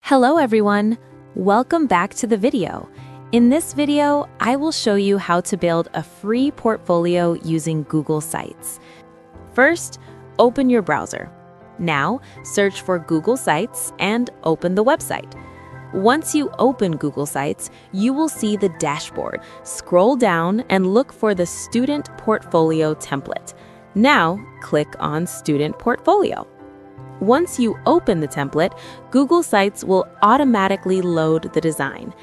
Hello everyone! Welcome back to the video. In this video, I will show you how to build a free portfolio using Google Sites. First, open your browser. Now, search for Google Sites and open the website. Once you open Google Sites, you will see the dashboard. Scroll down and look for the Student Portfolio template. Now, click on Student Portfolio. Once you open the template, Google Sites will automatically load the design.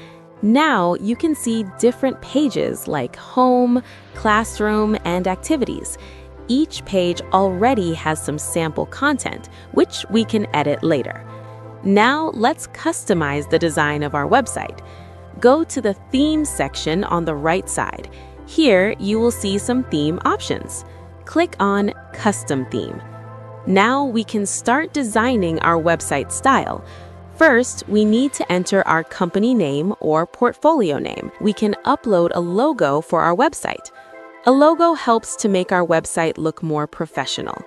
Now you can see different pages like Home, Classroom, and Activities. Each page already has some sample content, which we can edit later. Now let's customize the design of our website. Go to the Themes section on the right side. Here you will see some theme options. Click on Custom Theme. Now we can start designing our website style. First, we need to enter our company name or portfolio name. We can upload a logo for our website. A logo helps to make our website look more professional.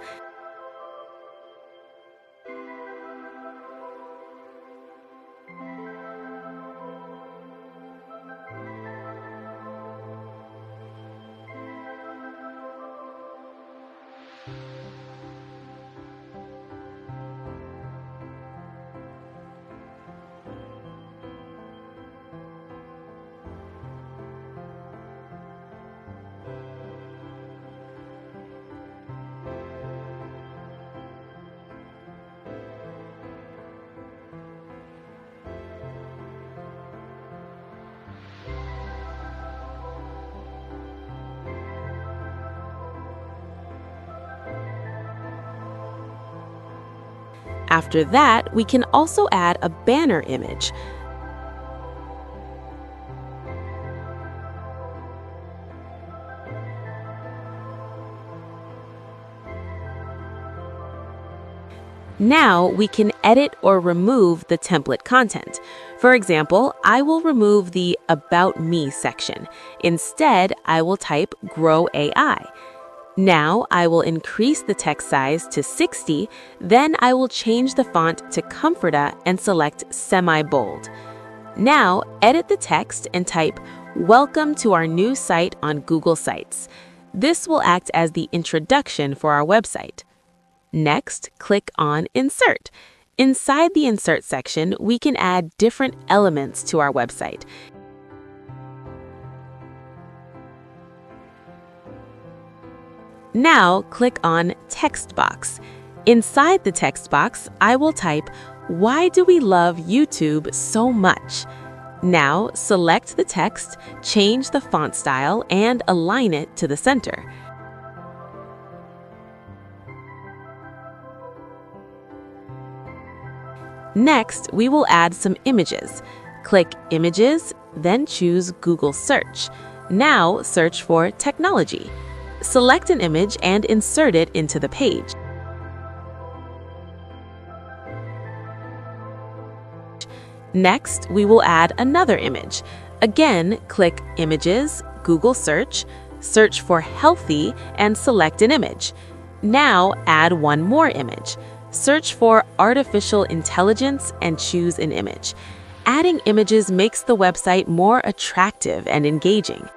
After that, we can also add a banner image. Now we can edit or remove the template content. For example, I will remove the About Me section. Instead, I will type Grow AI. Now I will increase the text size to 60, then I will change the font to Comforta and select semi-bold. Now edit the text and type Welcome to our new site on Google Sites. This will act as the introduction for our website. Next, click on Insert. Inside the Insert section, we can add different elements to our website. Now click on Text Box. Inside the text box, I will type, "Why do we love YouTube so much?" Now select the text, change the font style, and align it to the center. Next, we will add some images. Click Images, then choose Google Search. Now search for Technology. Select an image and insert it into the page. Next, we will add another image. Again, click Images, Google Search, search for Healthy, and select an image. Now add one more image. Search for Artificial Intelligence and choose an image. Adding images makes the website more attractive and engaging.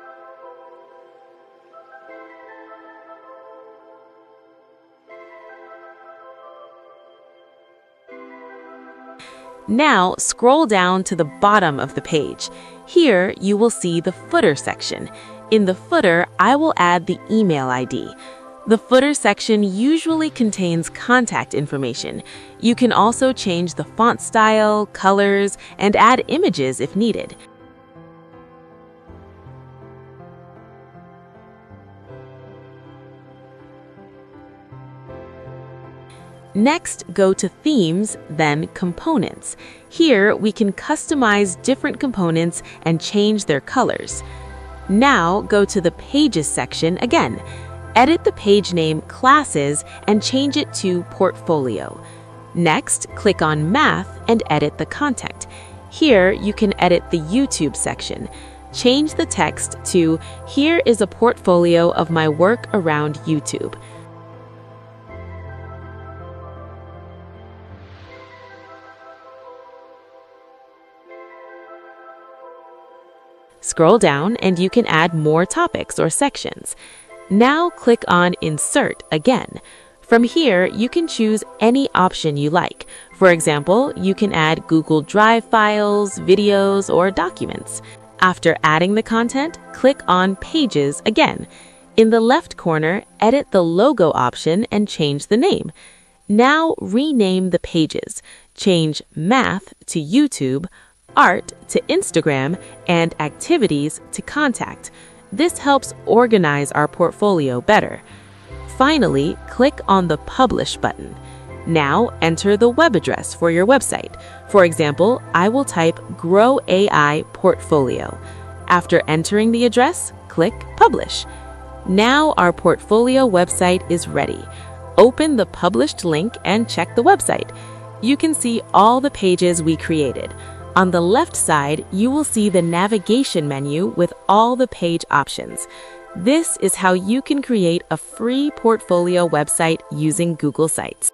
Now scroll down to the bottom of the page. Here you will see the footer section. In the footer, I will add the email ID. The footer section usually contains contact information. You can also change the font style, colors, and add images if needed. Next, go to Themes, then Components. Here, we can customize different components and change their colors. Now, go to the Pages section again. Edit the page name Classes and change it to Portfolio. Next, click on Math and edit the content. Here, you can edit the YouTube section. Change the text to "Here is a portfolio of my work around YouTube." Scroll down and you can add more topics or sections. Now click on Insert again. From here, you can choose any option you like. For example, you can add Google Drive files, videos, or documents. After adding the content, click on Pages again. In the left corner, edit the logo option and change the name. Now rename the pages. Change Math to YouTube, Art to Instagram, and Activities to Contact. This helps organize our portfolio better. Finally, click on the Publish button. Now enter the web address for your website. For example, I will type Grow AI Portfolio. After entering the address, click Publish. Now our portfolio website is ready. Open the published link and check the website. You can see all the pages we created. On the left side, you will see the navigation menu with all the page options. This is how you can create a free portfolio website using Google Sites.